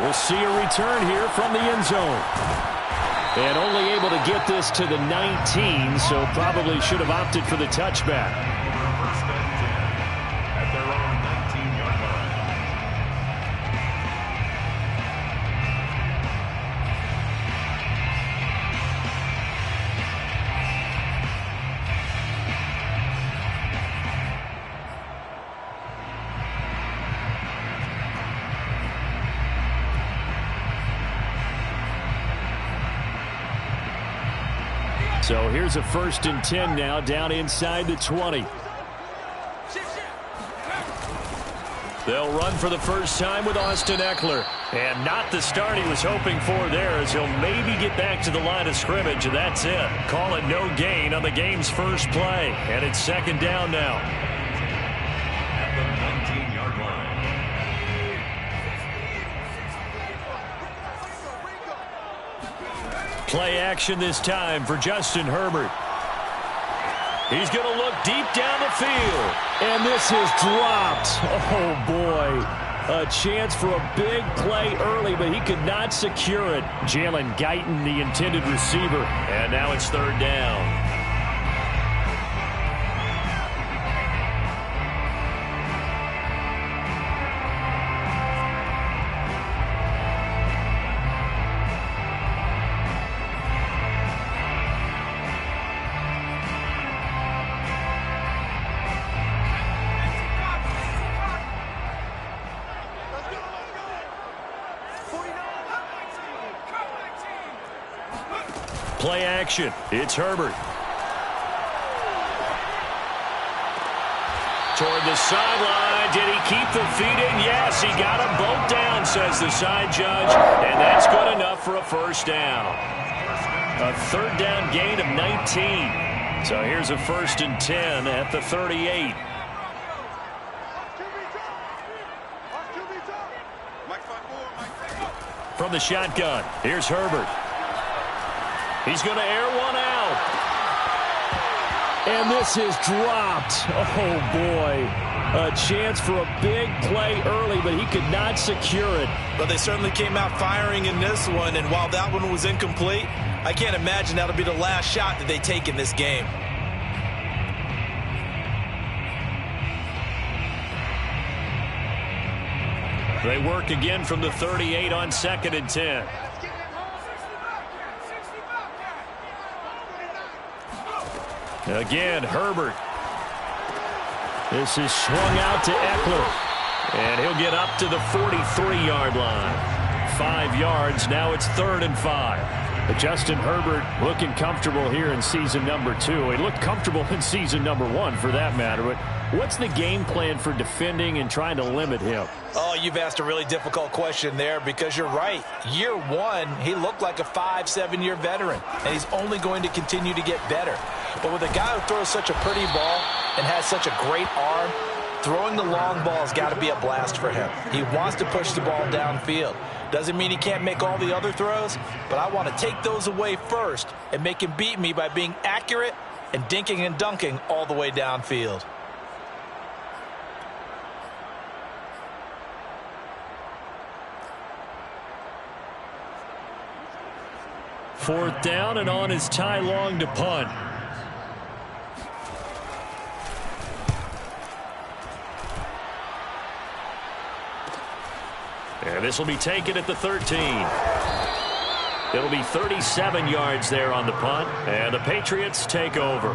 We'll see a return here from the end zone. And only able to get this to the 19, so probably should have opted for the touchback. So here's a 1st and 10 now, down inside the 20. They'll run for the first time with Austin Eckler. And not the start he was hoping for there, as he'll maybe get back to the line of scrimmage, and that's it. Call it no gain on the game's first play. And it's 2nd down now. At the 19-yard line. Play action this time for Justin Herbert. He's going to look deep down the field. And this is dropped. Oh, boy. A chance for a big play early, but he could not secure it. Jalen Guyton, the intended receiver. And now it's 3rd down. Play action. It's Herbert. Toward the sideline. Did he keep the feet in? Yes, he got them both down, says the side judge. And that's good enough for a 1st down. A 3rd down gain of 19. So here's a 1st and 10 at the 38. From the shotgun, here's Herbert. He's going to air one out. And this is dropped. Oh, boy. A chance for a big play early, but he could not secure it. But they certainly came out firing in this one, and while that one was incomplete, I can't imagine that'll be the last shot that they take in this game. They work again from the 38 on 2nd and 10. Again, Herbert. This is swung out to Eckler. And he'll get up to the 43-yard line. 5 yards. Now it's 3rd and 5. But Justin Herbert looking comfortable here in season number 2. He looked comfortable in season number 1 for that matter. But what's the game plan for defending and trying to limit him? Oh, you've asked a really difficult question there, because you're right. Year 1, he looked like a 5-7-year veteran, and he's only going to continue to get better. But with a guy who throws such a pretty ball and has such a great arm, throwing the long ball has got to be a blast for him. He wants to push the ball downfield. Doesn't mean he can't make all the other throws, but I want to take those away first and make him beat me by being accurate and dinking and dunking all the way downfield. Fourth down, and on is Ty Long to punt. And this will be taken at the 13. It'll be 37 yards there on the punt, and the Patriots take over.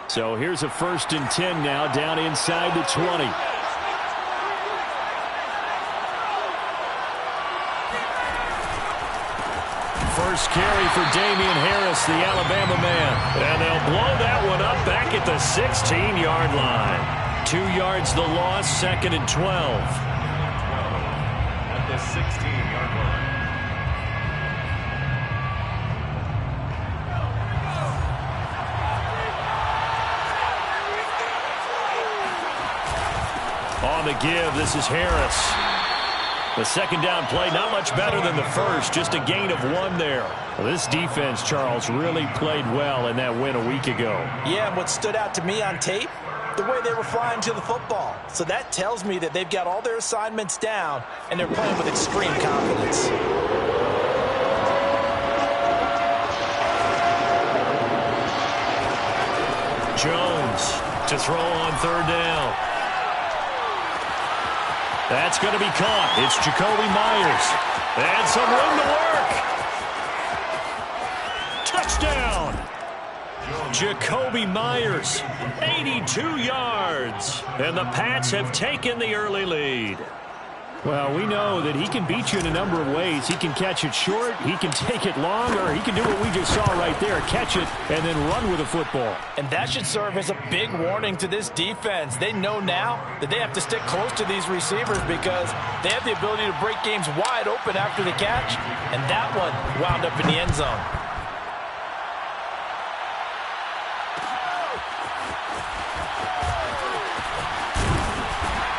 So here's a 1st and 10 now, down inside the 20. First carry for Damian Harris, the Alabama man. And they'll blow that one up back at the 16-yard line. 2 yards the loss, 2nd and 12. At the 16-yard line. On the give, this is Harris. The 2nd down play, not much better than the first, just a gain of 1 there. Well, this defense, Charles, really played well in that win a week ago. Yeah, and what stood out to me on tape, the way they were flying to the football. So that tells me that they've got all their assignments down and they're playing with extreme confidence. Jones to throw on third down. That's going to be caught. It's Jacoby Myers. And some room to work. Touchdown. Jacoby Myers, 82 yards. And the Pats have taken the early lead. Well, we know that he can beat you in a number of ways. He can catch it short, he can take it long, or he can do what we just saw right there, catch it and then run with the football. And that should serve as a big warning to this defense. They know now that they have to stick close to these receivers because they have the ability to break games wide open after the catch, and that one wound up in the end zone.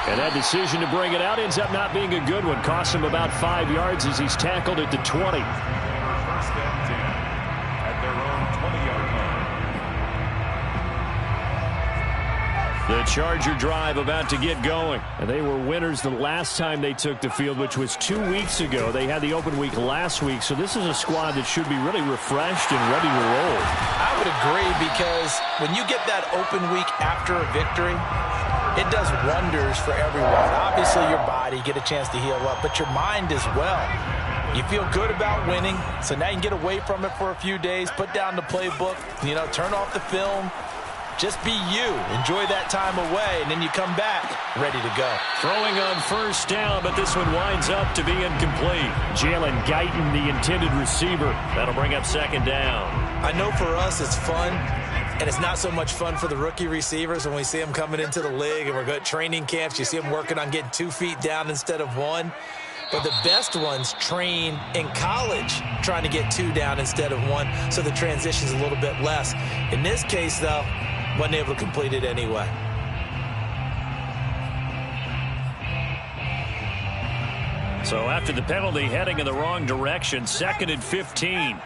And that decision to bring it out ends up not being a good one. Costs him about 5 yards as he's tackled at the 20. First and 10 at their own 20-yard line. The Charger drive about to get going. And they were winners the last time they took the field, which was 2 weeks ago. They had the open week last week, so this is a squad that should be really refreshed and ready to roll. I would agree, because when you get that open week after a victory, it does wonders for everyone. Obviously, your body, get a chance to heal up, but your mind as well. You feel good about winning, so now you can get away from it for a few days, put down the playbook, turn off the film. Just be you. Enjoy that time away, and then you come back ready to go. Throwing on first down, but this one winds up to be incomplete. Jalen Guyton, the intended receiver. That'll bring up second down. I know for us it's fun, and it's not so much fun for the rookie receivers when we see them coming into the league and we're going to training camps. You see them working on getting 2 feet down instead of 1. But the best ones train in college trying to get 2 down instead of 1, so the transition's a little bit less. In this case, though, wasn't able to complete it anyway. So after the penalty, heading in the wrong direction, 2nd and 15.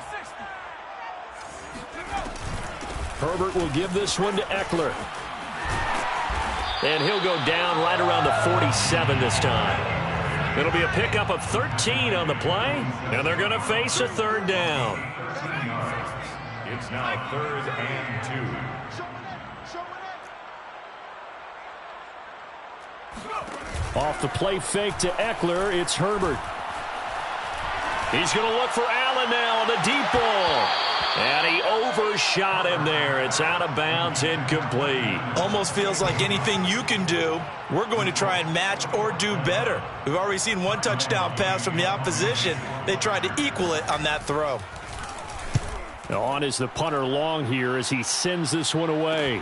Herbert will give this one to Eckler. And he'll go down right around the 47 this time. It'll be a pickup of 13 on the play, and they're going to face a third down. It's now 3rd and 2. Off the play fake to Eckler, it's Herbert. He's going to look for Allen now on the deep ball. And he overshot him there. It's out of bounds, incomplete. Almost feels like anything you can do, we're going to try and match or do better. We've already seen 1 touchdown pass from the opposition. They tried to equal it on that throw. On is the punter long here as he sends this one away.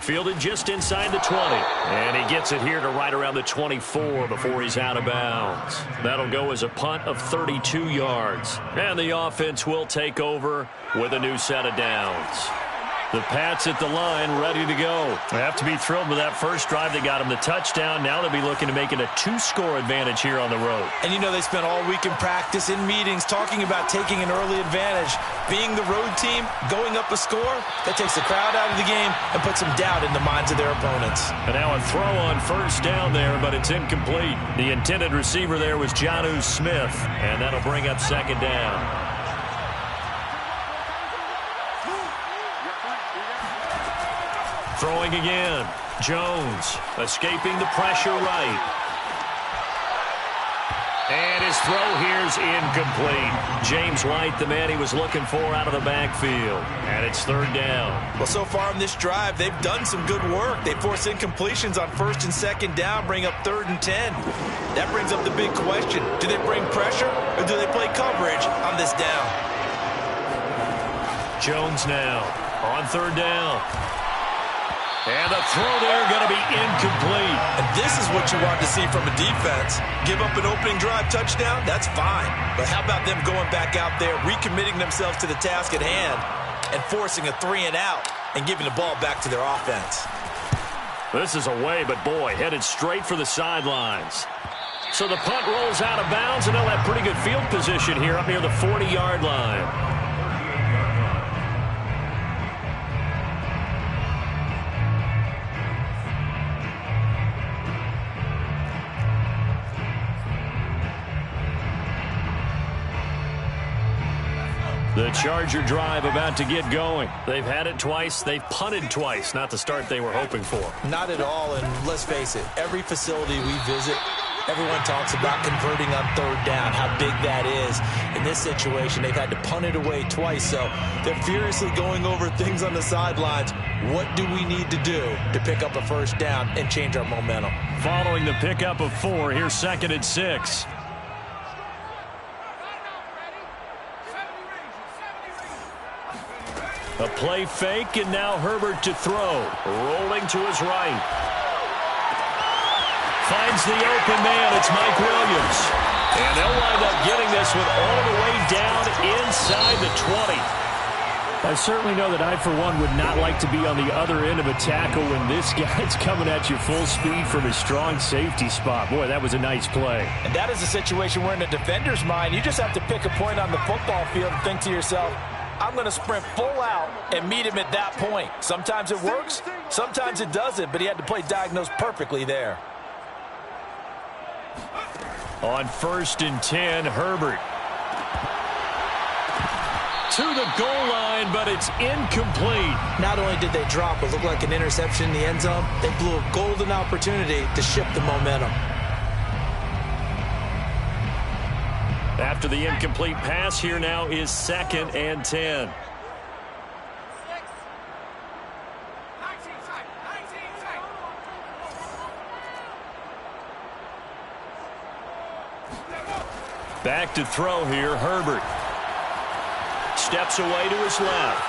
Fielded just inside the 20. And he gets it here to right around the 24 before he's out of bounds. That'll go as a punt of 32 yards. And the offense will take over with a new set of downs. The Pats at the line, ready to go. They have to be thrilled with that first drive. They got him the touchdown. Now they'll be looking to make it a 2-score advantage here on the road. And they spent all week in practice, in meetings, talking about taking an early advantage. Being the road team, going up a score, that takes the crowd out of the game and puts some doubt in the minds of their opponents. And now a throw on first down there, but it's incomplete. The intended receiver there was Jonnu Smith, and that'll bring up second down. Throwing again. Jones escaping the pressure right. And his throw here's incomplete. James White, the man he was looking for out of the backfield. And it's third down. Well, so far on this drive, they've done some good work. They force incompletions on first and second down, bring up 3rd and 10. That brings up the big question. Do they bring pressure or do they play coverage on this down? Jones now on third down. And the throw there going to be incomplete. And this is what you want to see from a defense. Give up an opening drive touchdown, that's fine. But how about them going back out there, recommitting themselves to the task at hand, and forcing a 3-and-out and giving the ball back to their offense? This is away, but boy, headed straight for the sidelines. So the punt rolls out of bounds, and they'll have pretty good field position here up near the 40-yard line. The Charger drive about to get going. They've had it twice. They've punted twice. Not the start they were hoping for. Not at all, and let's face it, every facility we visit, everyone talks about converting on third down, how big that is. In this situation, they've had to punt it away twice, so they're furiously going over things on the sidelines. What do we need to do to pick up a first down and change our momentum? Following the pickup of 4, here's 2nd and 6. A play fake, and now Herbert to throw. Rolling to his right. Finds the open man. It's Mike Williams. And they'll wind up getting this one all the way down inside the 20. I certainly know that I, for one, would not like to be on the other end of a tackle when this guy's coming at you full speed from his strong safety spot. Boy, that was a nice play. And that is a situation where in a defender's mind, you just have to pick a point on the football field and think to yourself, I'm going to sprint full out and meet him at that point. Sometimes it works, sometimes it doesn't, but he had to play diagnosed perfectly there. On 1st and 10, Herbert. To the goal line, but it's incomplete. Not only did they drop what looked like an interception in the end zone, they blew a golden opportunity to shift the momentum. After the incomplete pass, here now is 2nd and 10. Back to throw here, Herbert. Steps away to his left.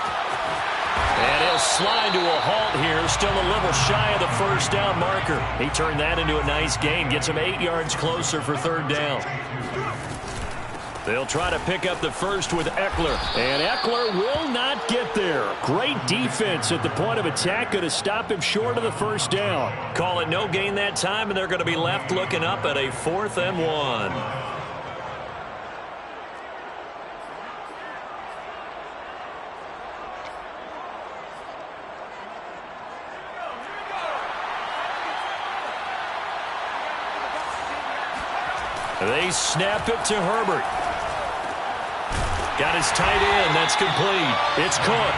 And he'll slide to a halt here. Still a little shy of the first down marker. He turned that into a nice gain. Gets him 8 yards closer for 3rd down. They'll try to pick up the first with Eckler. And Eckler will not get there. Great defense at the point of attack. Going to stop him short of the first down. Call it no gain that time, and they're going to be left looking up at a 4th and 1. They snap it to Herbert. Got his tight end. That's complete. It's Cook.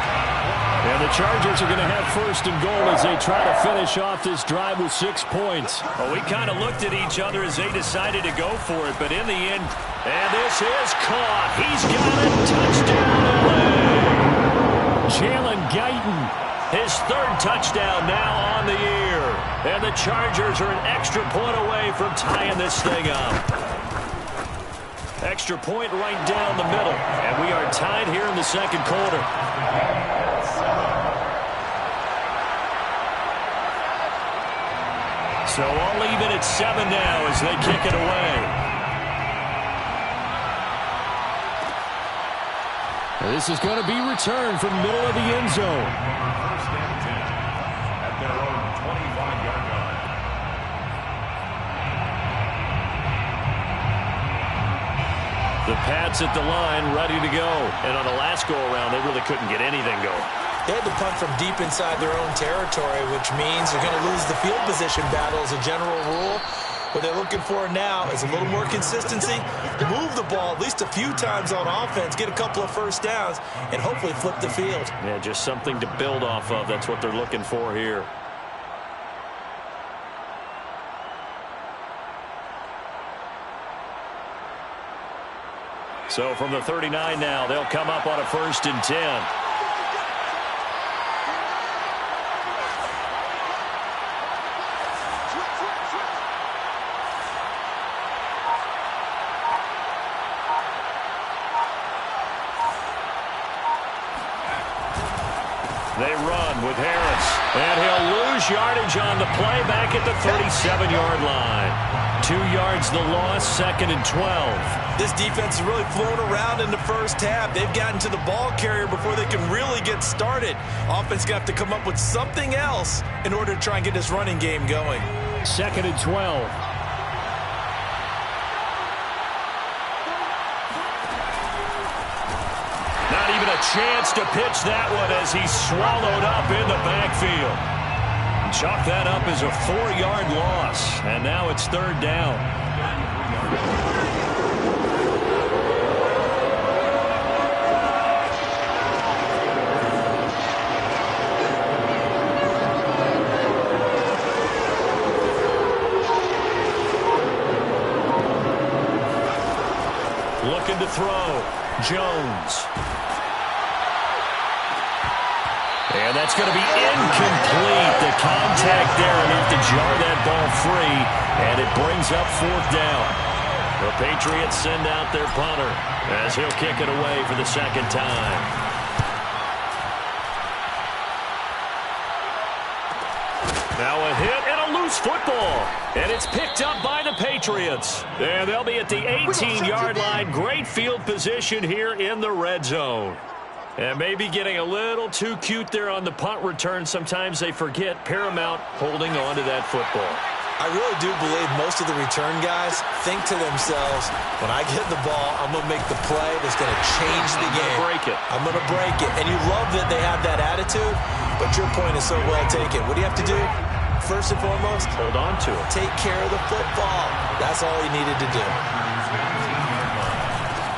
And the Chargers are going to have 1st and goal as they try to finish off this drive with 6 points. Well, we kind of looked at each other as they decided to go for it, but in the end, and this is caught. He's got it. Touchdown, LA. Jalen Guyton, his 3rd touchdown now on the year. And the Chargers are an extra point away from tying this thing up. Extra point right down the middle. And we are tied here in the 2nd quarter. So all even at 7 now as they kick it away. This is going to be returned from the middle of the end zone. 1st and 10 at their own 25-yard line. The Pats at the line, ready to go. And on the last go-around, they really couldn't get anything going. They had to punt from deep inside their own territory, which means they're going to lose the field position battle as a general rule. What they're looking for now is a little more consistency, move the ball at least a few times on offense, get a couple of first downs, and hopefully flip the field. Yeah, just something to build off of. That's what they're looking for here. So from the 39 now, they'll come up on a 1st and 10. They run with Harris. And he'll lose yardage on the play back at the 37-yard line. 2 yards the loss, 2nd and 12. This defense has really flown around in the first half. They've gotten to the ball carrier before they can really get started. Offense got to come up with something else in order to try and get this running game going. 2nd and 12. Not even a chance to pitch that one as he's swallowed up in the backfield. Chalk that up as a 4-yard loss, and now it's 3rd down. looking to throw. Jones. And that's going to be incomplete. The contact there enough to jar that ball free, and it brings up 4th down. The Patriots send out their punter as he'll kick it away for the 2nd time. Now a hit and a loose football. And it's picked up by the Patriots. And they'll be at the 18-yard line. Great field position here in the red zone. And maybe getting a little too cute there on the punt return. Sometimes they forget Paramount holding on to that football. I really do believe most of the return guys think to themselves, when I get the ball, I'm going to make the play that's going to change the game. I'm going to break it. And you love that they have that attitude, but your point is so well taken. What do you have to do? First and foremost, hold on to it. Take care of the football. That's all he needed to do.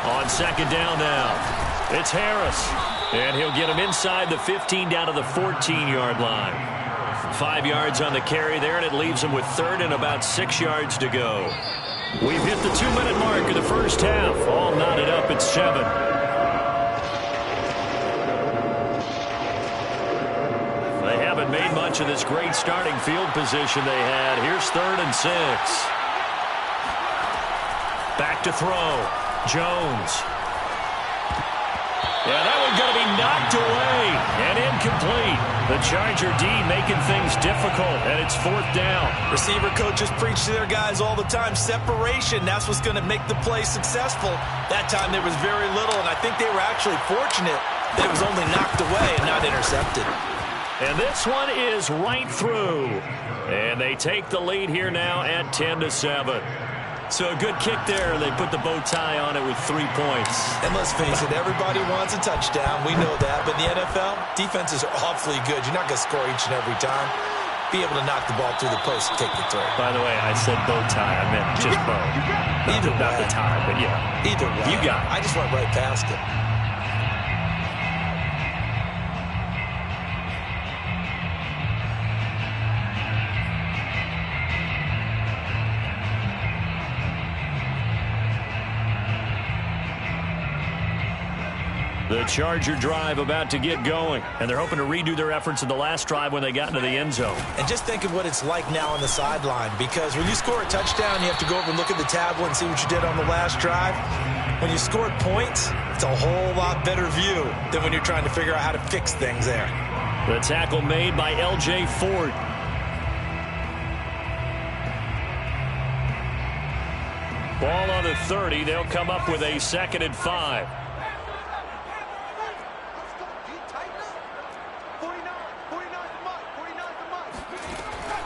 On 2nd down now, it's Harris. And he'll get him inside the 15 down to the 14-yard line. 5 yards on the carry there, and it leaves him with 3rd and about 6 yards to go. We've hit the 2-minute mark of the first half. All knotted up at 7. They haven't made much of this great starting field position they had. Here's 3rd and 6. Back to throw. Jones. Yeah, that one's going to be knocked away and incomplete. The Charger D making things difficult, and it's 4th down. Receiver coaches preach to their guys all the time. Separation, that's what's going to make the play successful. That time there was very little, and I think they were actually fortunate that it was only knocked away and not intercepted. And this one is right through. And they take the lead here now at 10-7. So a good kick there. They put the bow tie on it with 3 points. And let's face it, everybody wants a touchdown. We know that. But in the NFL, defenses are awfully good. You're not going to score each and every time. Be able to knock the ball through the post and take the throw. By the way, I said bow tie. I meant just bow. Not the tie, but yeah. Either way. You got it. I just went right past it. The Charger drive about to get going, and they're hoping to redo their efforts in the last drive when they got into the end zone. And just think of what it's like now on the sideline, because when you score a touchdown, you have to go over and look at the tablet and see what you did on the last drive. When you scored points, it's a whole lot better view than when you're trying to figure out how to fix things there. The tackle made by L.J. Ford. Ball on the 30. They'll come up with a 2nd and 5.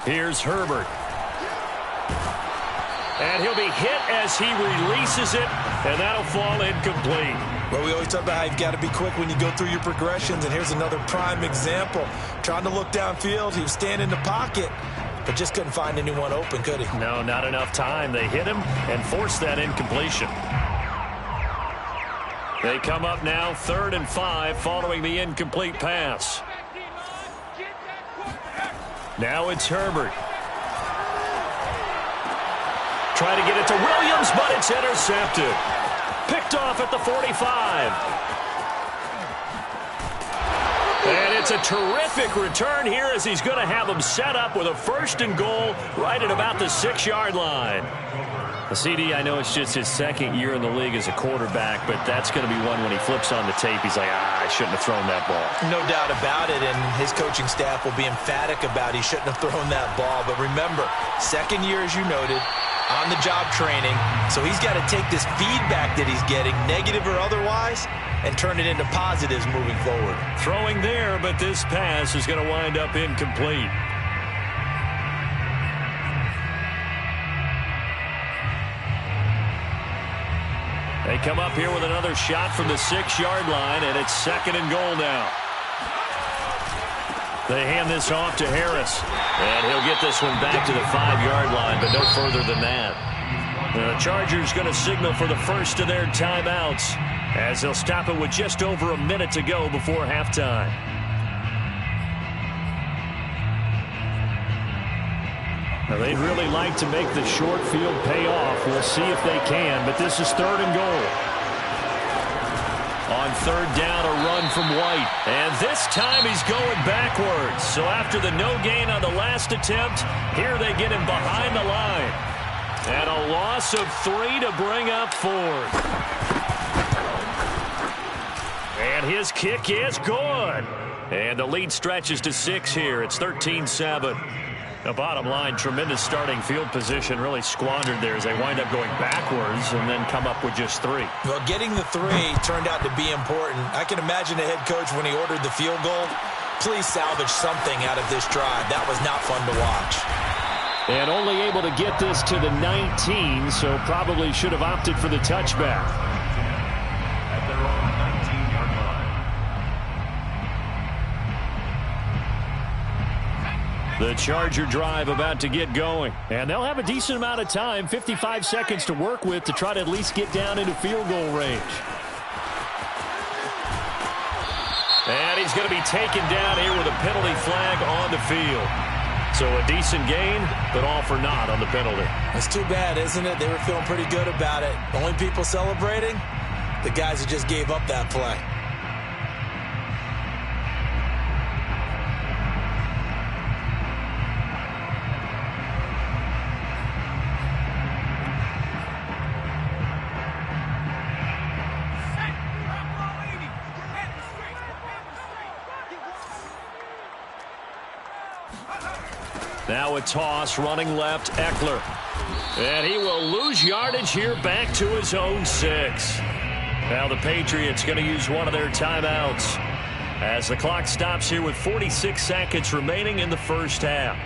Here's Herbert. And he'll be hit as he releases it, and that'll fall incomplete. Well, we always talk about how you've got to be quick when you go through your progressions, and here's another prime example. Trying to look downfield, he was standing in the pocket, but just couldn't find anyone open, could he? No, not enough time. They hit him and forced that incompletion. They come up now 3rd and 5 following the incomplete pass. Now it's Herbert. Try to get it to Williams, but it's intercepted. Picked off at the 45. And it's a terrific return here as he's going to have them set up with a 1st and goal right at about the 6-yard line. The CD, I know it's just his 2nd year in the league as a quarterback, but that's going to be one when he flips on the tape. He's like, I shouldn't have thrown that ball. No doubt about it, and his coaching staff will be emphatic about he shouldn't have thrown that ball. But remember, 2nd year, as you noted, on-the-job training. So he's got to take this feedback that he's getting, negative or otherwise, and turn it into positives moving forward. Throwing there, but this pass is going to wind up incomplete. They come up here with another shot from the 6-yard line, and it's 2nd and goal now. They hand this off to Harris, and he'll get this one back to the 5-yard line, but no further than that. The Chargers going to signal for the first of their timeouts as they'll stop it with just over a minute to go before halftime. Now, they'd really like to make the short field pay off. We'll see if they can, but this is 3rd and goal. On third down, a run from White. And this time he's going backwards. So after the no gain on the last attempt, here they get him behind the line. And a loss of 3 to bring up fourth. And his kick is good. And the lead stretches to 6 here. It's 13-7. The bottom line, tremendous starting field position, really squandered there as they wind up going backwards and then come up with just 3. Well, getting the 3 turned out to be important. I can imagine the head coach when he ordered the field goal. Please salvage something out of this drive. That was not fun to watch. And only able to get this to the 19, so probably should have opted for the touchback. At their own 19-yard line. The Charger drive about to get going. And they'll have a decent amount of time, 55 seconds to work with to try to at least get down into field goal range. And he's going to be taken down here with a penalty flag on the field. So a decent gain, but all for naught on the penalty. That's too bad, isn't it? They were feeling pretty good about it. The only people celebrating, the guys who just gave up that play. Now a toss, running left, Eckler. And he will lose yardage here back to his own 6. Now the Patriots going to use one of their timeouts as the clock stops here with 46 seconds remaining in the first half.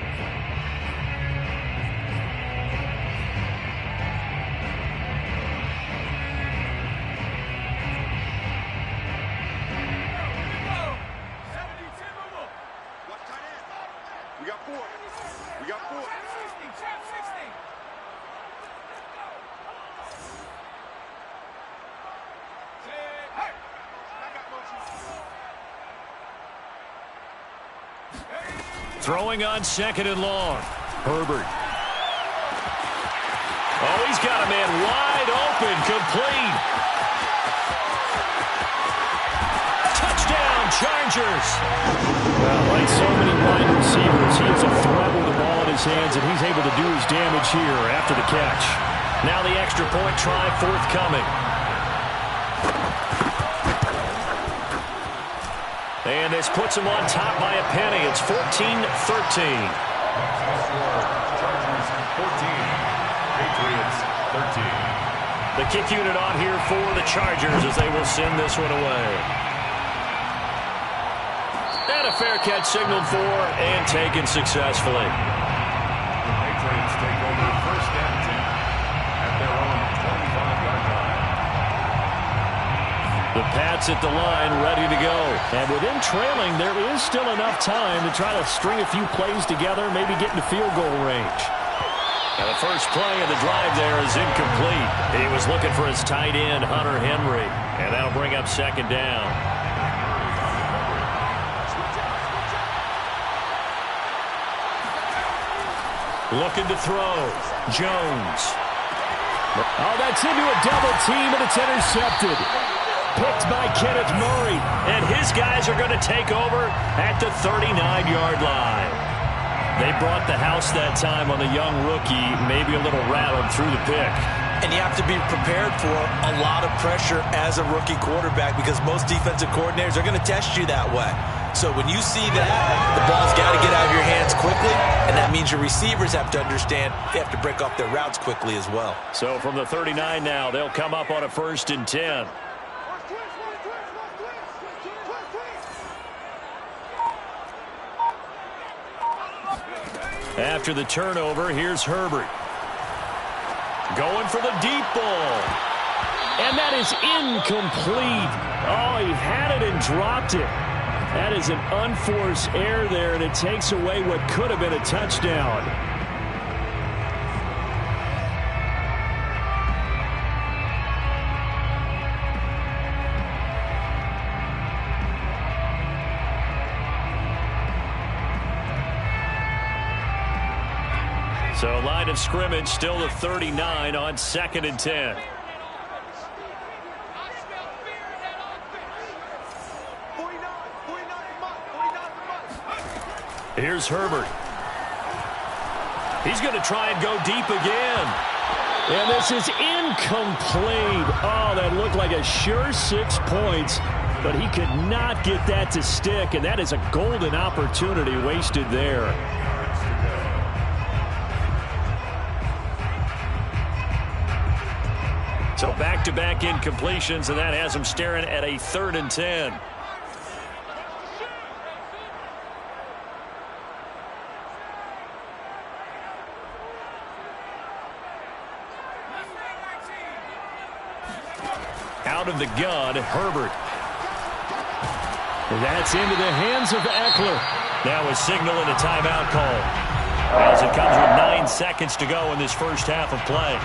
Throwing on 2nd and long. Herbert. Oh, he's got a man wide open. Complete. Touchdown, Chargers. Well, like so many wide receivers, he is a threat with the ball in his hands, and he's able to do his damage here after the catch. Now the extra point try forthcoming. And this puts him on top by a penny. It's 14-13. Chargers 14, Patriots 13. The kick unit on here for the Chargers as they will send this one away. And a fair catch signaled for and taken successfully. The Patriots take over first and 10 at their own 25-yard line. The Pats at the line, ready to go. And with them trailing, there is still enough time to try to string a few plays together, maybe get into field goal range. And the first play of the drive there is incomplete. He was looking for his tight end, Hunter Henry. And that'll bring up 2nd down. Looking to throw. Jones. Oh, that's into a double team, and it's intercepted. Picked by Kenneth Murray. And his guys are going to take over at the 39-yard line. They brought the house that time on the young rookie, maybe a little rattled through the pick. And you have to be prepared for a lot of pressure as a rookie quarterback because most defensive coordinators are going to test you that way. So when you see that, the ball's got to get out of your hands quickly, and that means your receivers have to understand they have to break off their routes quickly as well. So from the 39 now, they'll come up on a 1st and 10. After the turnover, here's Herbert. Going for the deep ball. And that is incomplete. Oh, he had it and dropped it. That is an unforced error there, and it takes away what could have been a touchdown. So line of scrimmage still the 39 on 2nd and 10. Here's Herbert. He's going to try and go deep again. And this is incomplete. Oh, that looked like a sure 6 points, but he could not get that to stick, and that is a golden opportunity wasted there. So back-to-back incompletions, and that has him staring at a 3rd and 10. Out of the gun, Herbert. And that's into the hands of Eckler. Now a signal and a timeout call, as it comes with 9 seconds to go in this first half of play.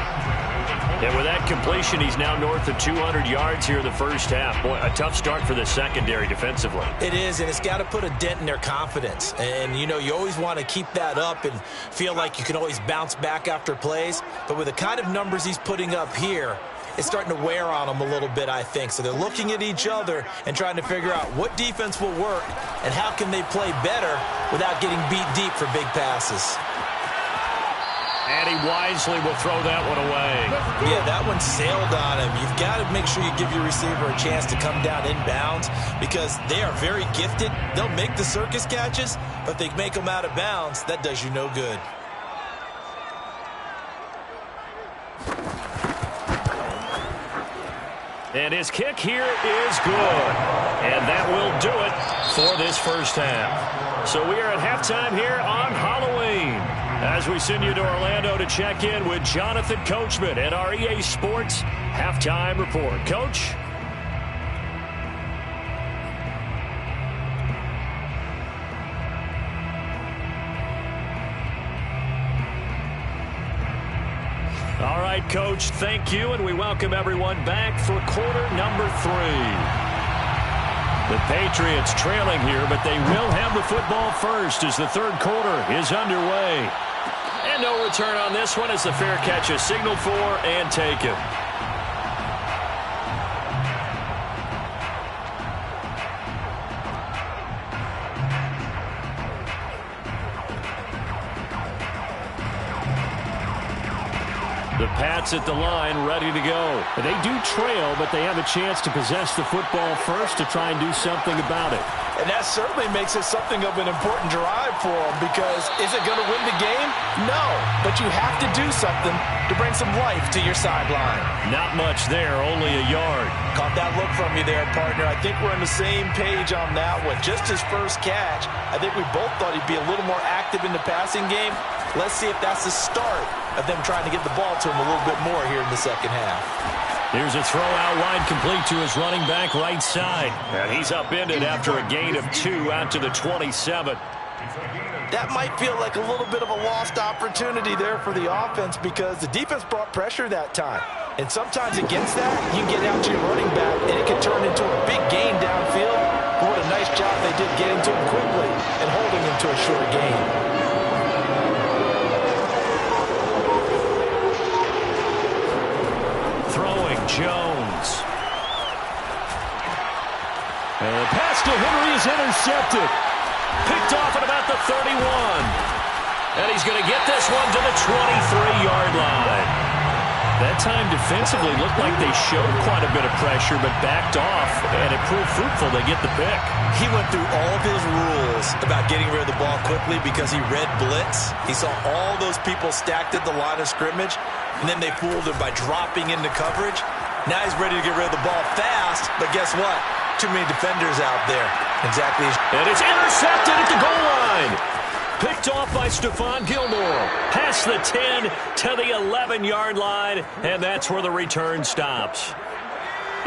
And with that completion, he's now north of 200 yards here in the first half. Boy, a tough start for the secondary defensively. It is, and it's got to put a dent in their confidence. And, you know, you always want to keep that up and feel like you can always bounce back after plays. But with the kind of numbers he's putting up here, it's starting to wear on them a little bit, I think. So they're looking at each other and trying to figure out what defense will work and how can they play better without getting beat deep for big passes. And he wisely will throw that one away. Yeah, that one sailed on him. You've got to make sure you give your receiver a chance to come down inbounds because they are very gifted. They'll make the circus catches, but if they make them out of bounds, that does you no good. And his kick here is good. And that will do it for this first half. So we are at halftime here on Halloween, as we send you to Orlando to check in with Jonathan Coachman at our EA Sports Halftime Report. Coach? All right, Coach, thank you, and we welcome everyone back for quarter number 3. The Patriots trailing here, but they will have the football first as the third quarter is underway. And no return on this one as the fair catch is signaled for and taken. The Pats at the line, ready to go. They do trail, but they have a chance to possess the football first to try and do something about it. And that certainly makes it something of an important drive for them because is it going to win the game? No, but you have to do something to bring some life to your sideline. Not much there, only a yard. Caught that look from you there, partner. I think we're on the same page on that one. Just his first catch, I think we both thought he'd be a little more active in the passing game. Let's see if that's the start of them trying to get the ball to him a little bit more here in the second half. Here's a throw out wide complete to his running back right side. And he's upended after a gain of 2 out to the 27. That might feel like a little bit of a lost opportunity there for the offense because the defense brought pressure that time. And sometimes against that, you can get out to your running back, and it can turn into a big gain downfield. But what a nice job they did getting to him quickly and holding him to a short gain. Jones. And the pass to Henry is intercepted. Picked off at about the 31. And he's going to get this one to the 23-yard line. That time defensively looked like they showed quite a bit of pressure but backed off, and it proved fruitful. They get the pick. He went through all of his rules about getting rid of the ball quickly because he read blitz. He saw all those people stacked at the line of scrimmage, and then they fooled him by dropping into coverage. Now he's ready to get rid of the ball fast, but guess what? Too many defenders out there. Exactly. And it's intercepted at the goal line. Picked off by Stephon Gilmore. Past the 10 to the 11-yard line, and that's where the return stops.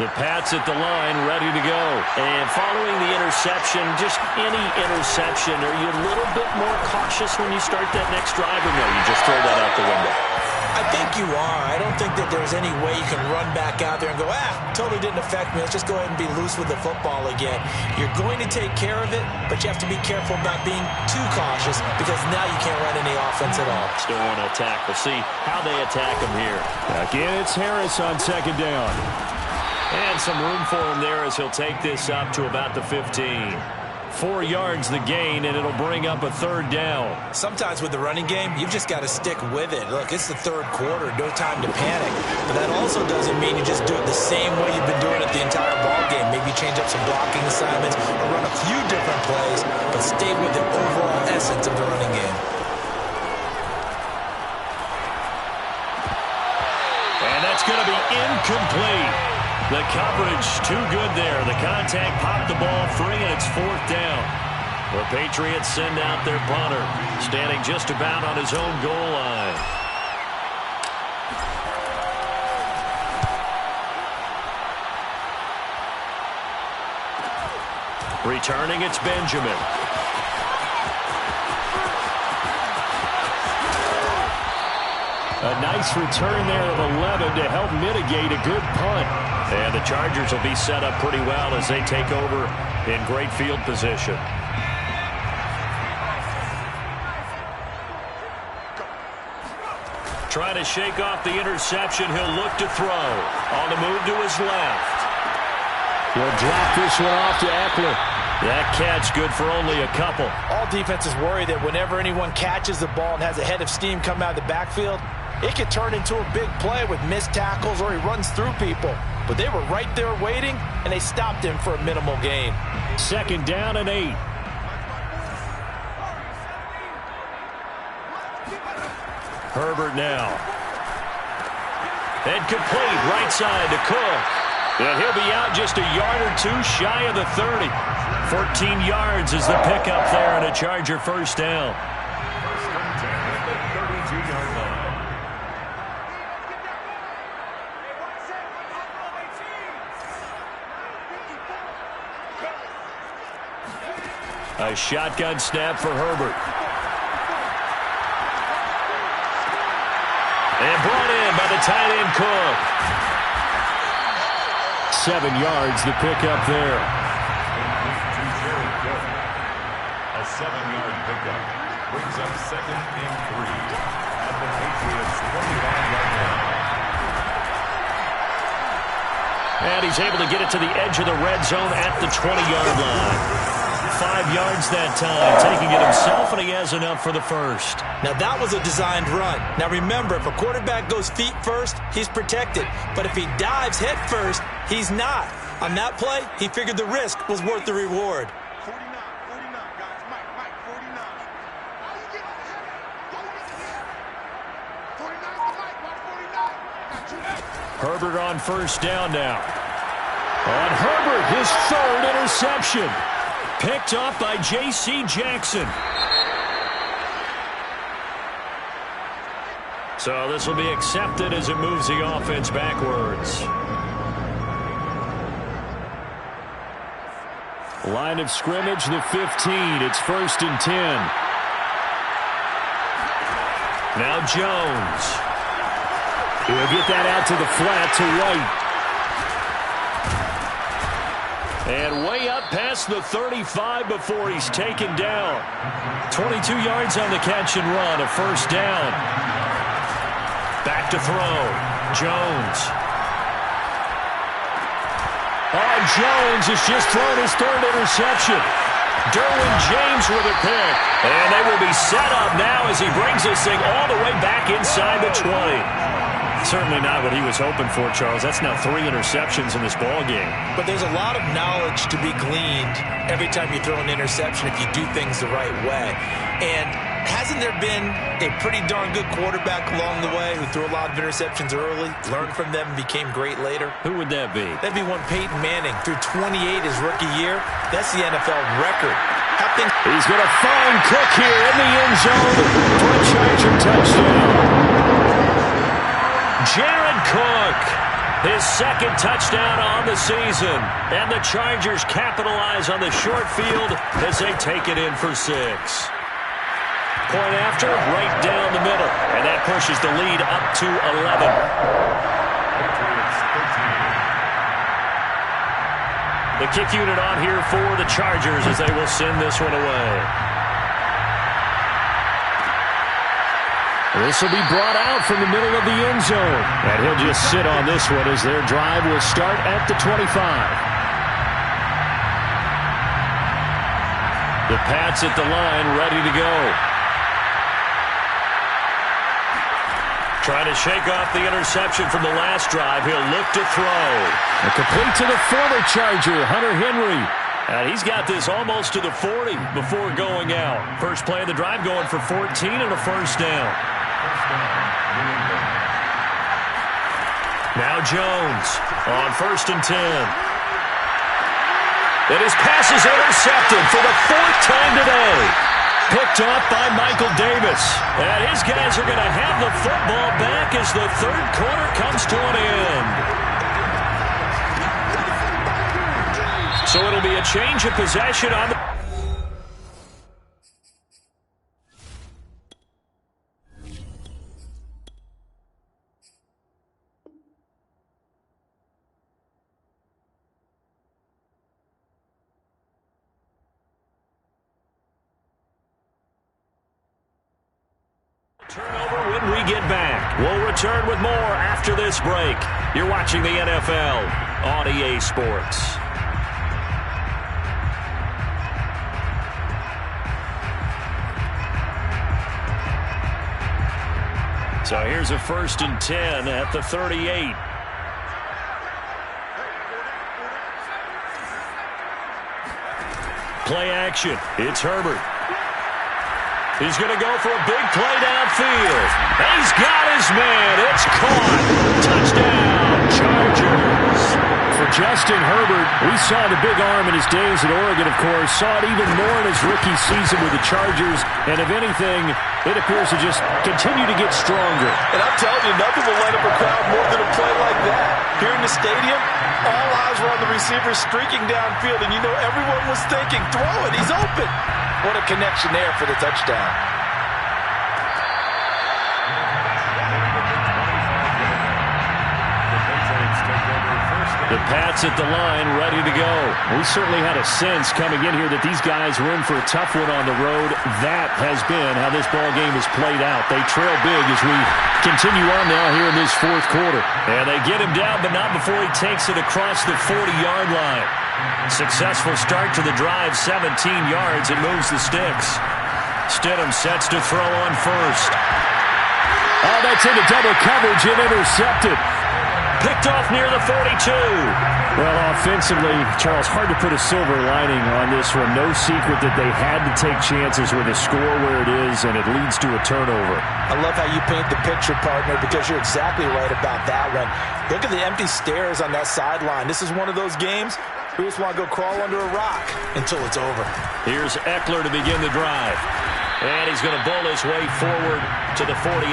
The Pats at the line, ready to go. And following the interception, just any interception, are you a little bit more cautious when you start that next drive, or no, you just throw that out the window? I think you are. I don't think that there's any way you can run back out there and go, totally didn't affect me. Let's just go ahead and be loose with the football again. You're going to take care of it, but you have to be careful about being too cautious because now you can't run any offense at all. Still want to attack. We'll see how they attack him here. Again, it's Harris on second down. And some room for him there as he'll take this up to about the 15. 4 yards the gain, and it'll bring up a 3rd down. Sometimes with the running game, you've just got to stick with it. Look, it's the 3rd quarter, no time to panic. But that also doesn't mean you just do it the same way you've been doing it the entire ball game. Maybe change up some blocking assignments or run a few different plays, but stay with the overall essence of the running game. And that's going to be incomplete. The coverage too good there. The contact popped the ball free, and it's 4th down. The Patriots send out their punter, standing just about on his own goal line. Returning, it's Benjamin. A nice return there of 11 to help mitigate a good punt. And the Chargers will be set up pretty well as they take over in great field position. Trying to shake off the interception. He'll look to throw. On the move to his left. He'll drop this one off to Eckler. That catch good for only a couple. All defenses worry that whenever anyone catches the ball and has a head of steam come out of the backfield, it could turn into a big play with missed tackles or he runs through people. But they were right there waiting, and they stopped him for a minimal gain. 2nd down and 8. Herbert now. And complete right side to Cook. And he'll be out just a yard or 2 shy of the 30. 14 yards is the pickup there and a Charger 1st down. First and 10 at the 32-yard line. A shotgun snap for Herbert. And brought in by the tight end Cook. 7 yards the pickup there. A 7-yard pickup brings up 2nd and 3 at the Patriots' 25-yard line. And he's able to get it to the edge of the red zone at the 20-yard line. 5 yards that time, taking it himself, and he has enough for the 1st. Now, that was a designed run. Now, remember, if a quarterback goes feet first, he's protected. But if he dives head first, he's not. On that play, he figured the risk was worth the reward. 49, guys. Mike, 49. 49 Herbert on 1st down now. On Herbert, his 3rd interception. Picked off by J.C. Jackson. So this will be accepted as it moves the offense backwards. Line of scrimmage, the 15. It's 1st and 10. Now Jones. He'll get that out to the flat to White. And way up past the 35 before he's taken down. 22 yards on the catch and run, a 1st down. Back to throw. Jones. Oh, Jones has just thrown his 3rd interception. Derwin James with a pick. And they will be set up now as he brings this thing all the way back inside the 20. Certainly not what he was hoping for, Charles. That's now 3 interceptions in this ball game. But there's a lot of knowledge to be gleaned every time you throw an interception if you do things the right way. And hasn't there been a pretty darn good quarterback along the way who threw a lot of interceptions early, learned from them, and became great later? Who would that be? That'd be one Peyton Manning. Threw 28 his rookie year. That's the NFL record. He's going to find Cook here in the end zone for a Charger touchdown. Jared Cook, his 2nd touchdown on the season. And the Chargers capitalize on the short field as they take it in for 6. Point after, right down the middle. And that pushes the lead up to 11. The kick unit on here for the Chargers as they will send this one away. This will be brought out from the middle of the end zone. And he'll just sit on this one as their drive will start at the 25. The Pats at the line, ready to go. Trying to shake off the interception from the last drive. He'll look to throw. Complete to the former Charger, Hunter Henry. And he's got this almost to the 40 before going out. First play of the drive going for 14 and a first down. Now Jones on 1st and 10. And his pass is intercepted for the 4th time today. Picked off by Michael Davis. And his guys are going to have the football back as the 3rd quarter comes to an end. So it'll be a change of possession on the... Turnover when we get back. We'll return with more after this break. You're watching the NFL on EA Sports. So here's a 1st and 10 at the 38. Play action. It's Herbert. He's going to go for a big play downfield. He's got his man. It's caught. Touchdown, Chargers. For Justin Herbert, we saw the big arm in his days at Oregon, of course. Saw it even more in his rookie season with the Chargers. And if anything, it appears to just continue to get stronger. And I'm telling you, nothing will light up a crowd more than a play like that. Here in the stadium, all eyes were on the receiver streaking downfield, and you know everyone was thinking, throw it, he's open. What a connection there for the touchdown. The Pats at the line, ready to go. We certainly had a sense coming in here that these guys were in for a tough one on the road. That has been how this ball game has played out. They trail big as we continue on now here in this 4th quarter. And they get him down, but not before he takes it across the 40-yard line. Successful start to the drive, 17 yards. It moves the sticks. Stidham sets to throw on 1st. Oh, that's into double coverage and intercepted. Picked off near the 42. Well, offensively, Charles, hard to put a silver lining on this one. No secret that they had to take chances with a score where it is, and it leads to a turnover. I love how you paint the picture, partner, because you're exactly right about that one. Look at the empty stairs on that sideline. This is one of those games we just want to go crawl under a rock until it's over. Here's Eckler to begin the drive. And he's going to bull his way forward to the 48.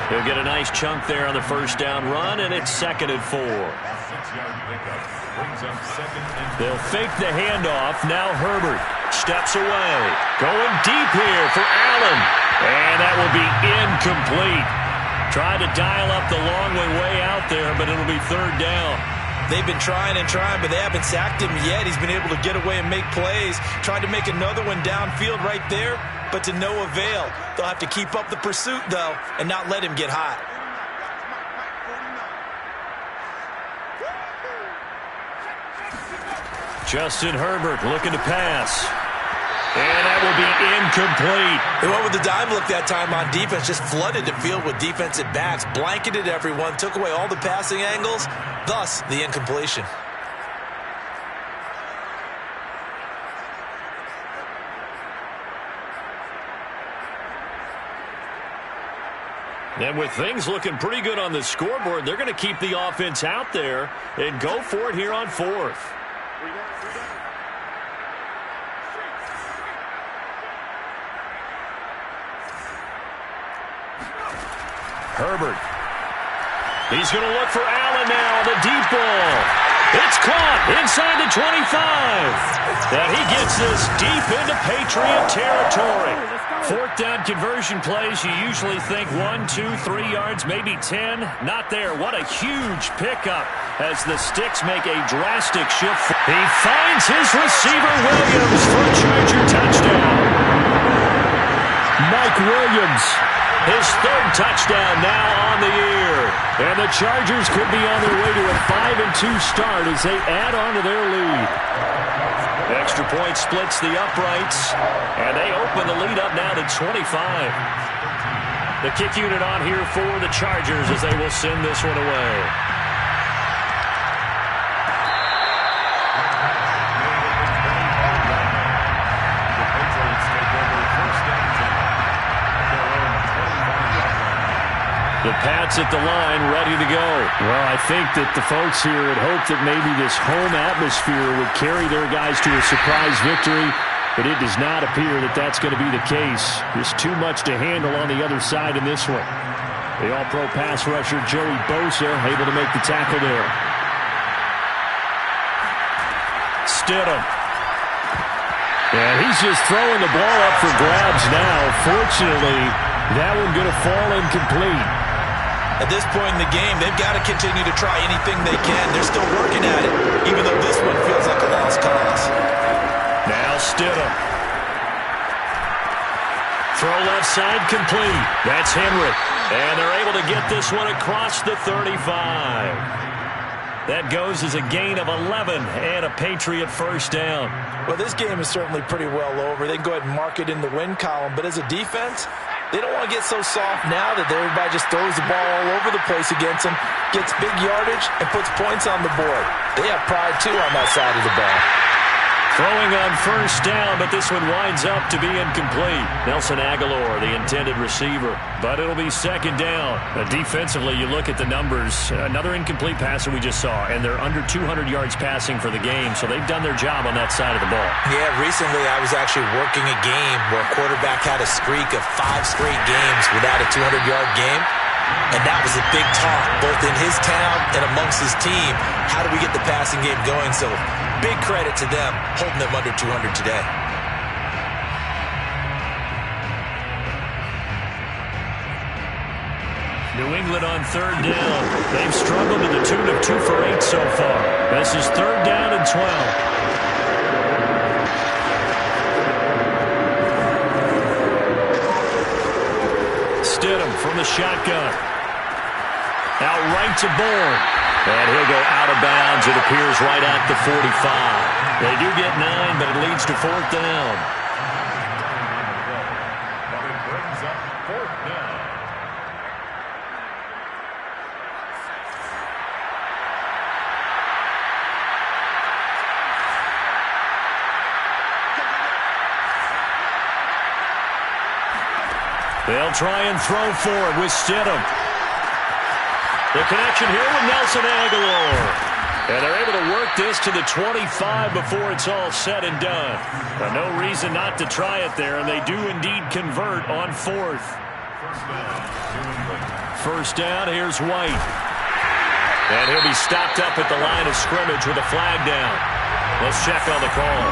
He'll get a nice chunk there on the 1st down run, and it's 2nd and 4. They'll fake the handoff. Now Herbert steps away. Going deep here for Allen. And that will be incomplete. Tried to dial up the long way out there, but it'll be 3rd down. They've been trying and trying, but they haven't sacked him yet. He's been able to get away and make plays. Tried to make another one downfield right there, but to no avail. They'll have to keep up the pursuit, though, and not let him get hot. Justin Herbert looking to pass. And that will be incomplete. They went with the dime look that time on defense, just flooded the field with defensive backs, blanketed everyone, took away all the passing angles, thus the incompletion. And with things looking pretty good on the scoreboard, they're going to keep the offense out there and go for it here on 4th. Herbert. He's going to look for Allen now. The deep ball. It's caught inside the 25. And he gets this deep into Patriot territory. 4th down conversion plays, you usually think 1, 2, 3 yards, maybe 10. Not there. What a huge pickup as the sticks make a drastic shift. He finds his receiver, Williams, for a Charger touchdown. Mike Williams, his 3rd touchdown now on the year. And the Chargers could be on their way to a 5-2 start as they add on to their lead. Extra point splits the uprights, and they open the lead up now to 25. The kick unit on here for the Chargers as they will send this one away. The Pats at the line, ready to go. Well, I think that the folks here had hoped that maybe this home atmosphere would carry their guys to a surprise victory, but it does not appear that that's going to be the case. There's too much to handle on the other side in this one. The all-pro pass rusher, Joey Bosa, able to make the tackle there. Stidham. And he's just throwing the ball up for grabs now. Fortunately, that one going to fall incomplete. At this point in the game, they've got to continue to try anything they can. They're still working at it, even though this one feels like a lost cause. Now Stidham. Throw left side complete. That's Henry. And they're able to get this one across the 35. That goes as a gain of 11 and a Patriot first down. Well, this game is certainly pretty well over. They can go ahead and mark it in the win column. But as a defense, they don't want to get so soft now that everybody just throws the ball all over the place against them, gets big yardage, and puts points on the board. They have pride, too, on that side of the ball. Throwing on first down, but this one winds up to be incomplete. Nelson Aguilar, the intended receiver, but it'll be second down. Defensively, you look at the numbers. Another incomplete passer we just saw, and they're under 200 yards passing for the game, so they've done their job on that side of the ball. Yeah, recently I was actually working a game where a quarterback had a streak of 5 straight games without a 200-yard game. And that was a big talk, both in his town and amongst his team. How do we get the passing game going? So big credit to them, holding them under 200 today. New England on third down. They've struggled to the tune of 2 for 8 so far. This is third down and 12. Stidham from the shotgun. Out right to Bourne. And he'll go out of bounds, it appears, right at the 45. They do get 9, but it leads to fourth down. But it brings up fourth down. They'll try and throw for it with Stidham. The connection here with Nelson Aguilar. And they're able to work this to the 25 before it's all said and done. But no reason not to try it there, and they do indeed convert on fourth. First down, here's White. And he'll be stopped up at the line of scrimmage with a flag down. Let's check on the call.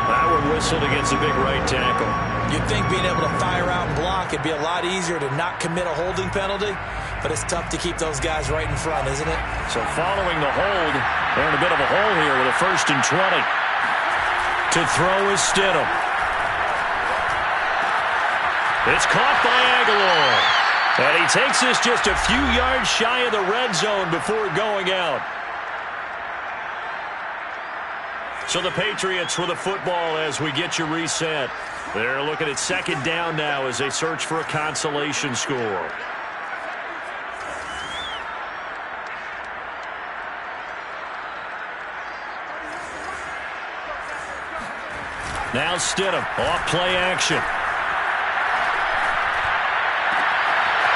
That one whistled against a big right tackle. You'd think being able to fire out and block, it'd be a lot easier to not commit a holding penalty, but it's tough to keep those guys right in front, isn't it? So following the hold, they're in a bit of a hole here with a 1st and 20. To throw is Stidham. It's caught by Aguilar. And he takes this just a few yards shy of the red zone before going out. So the Patriots with a football as we get you reset. They're looking at second down now as they search for a consolation score. Now Stidham, off play action.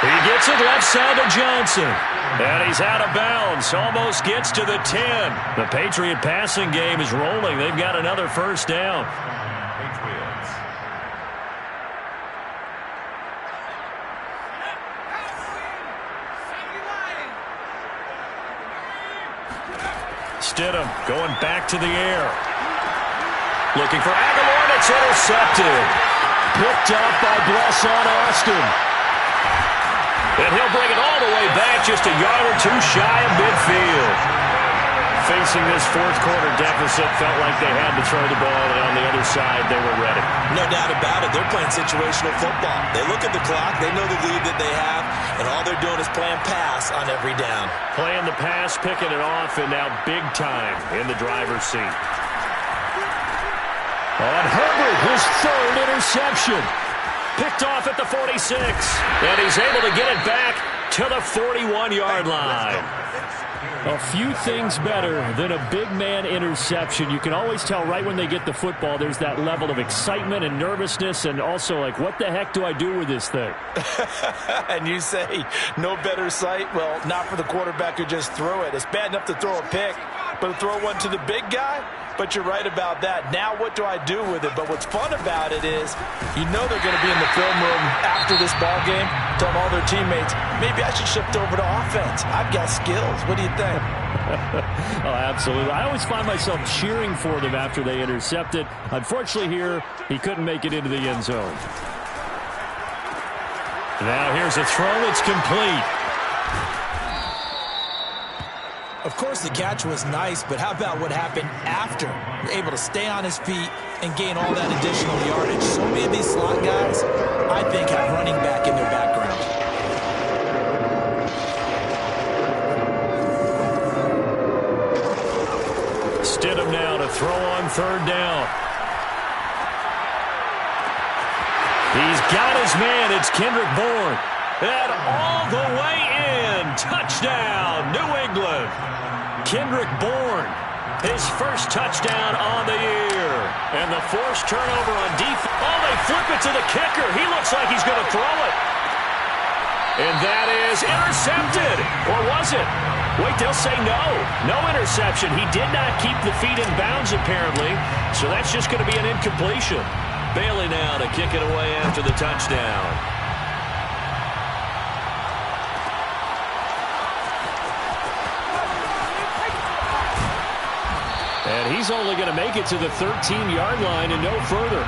He gets it left side to Johnson. And he's out of bounds. Almost gets to the 10. The Patriot passing game is rolling. They've got another first down. Patriots. Stidham going back to the air. Looking for Aguilar, and it's intercepted. Picked up by Blesson Austin. And he'll bring it all the way back, just a yard or two shy of midfield. Facing this fourth quarter deficit, felt like they had to throw the ball, and on the other side, they were ready. No doubt about it. They're playing situational football. They look at the clock, they know the lead that they have, and all they're doing is playing pass on every down. Playing the pass, picking it off, and now big time in the driver's seat. And Herbert, his third interception. Picked off at the 46. And he's able to get it back to the 41-yard line. A few things better than a big man interception. You can always tell right when they get the football, there's that level of excitement and nervousness, and also like, what the heck do I do with this thing? And you say no better sight? Well, not for the quarterback who just threw it. It's bad enough to throw a pick, but to throw one to the big guy? But you're right about that. Now what do I do with it? But what's fun about it is you know they're going to be in the film room after this ball game telling all their teammates, maybe I should shift over to offense. I've got skills. What do you think? Oh, absolutely. I always find myself cheering for them after they intercept it. Unfortunately here, he couldn't make it into the end zone. Now here's a throw. It's complete. Of course, the catch was nice, but how about what happened after? Able to stay on his feet and gain all that additional yardage. So many of these slot guys, I think, have running back in their background. Stidham now to throw on third down. He's got his man. It's Kendrick Bourne. And all the way in. Touchdown, New England. Kendrick Bourne, his first touchdown on the year. And the forced turnover on defense. Oh, they flip it to the kicker. He looks like he's going to throw it. And that is intercepted. Or was it? Wait, they'll say no. No interception. He did not keep the feet in bounds, apparently. So that's just going to be an incompletion. Bailey now to kick it away after the touchdown. And he's only going to make it to the 13-yard line and no further.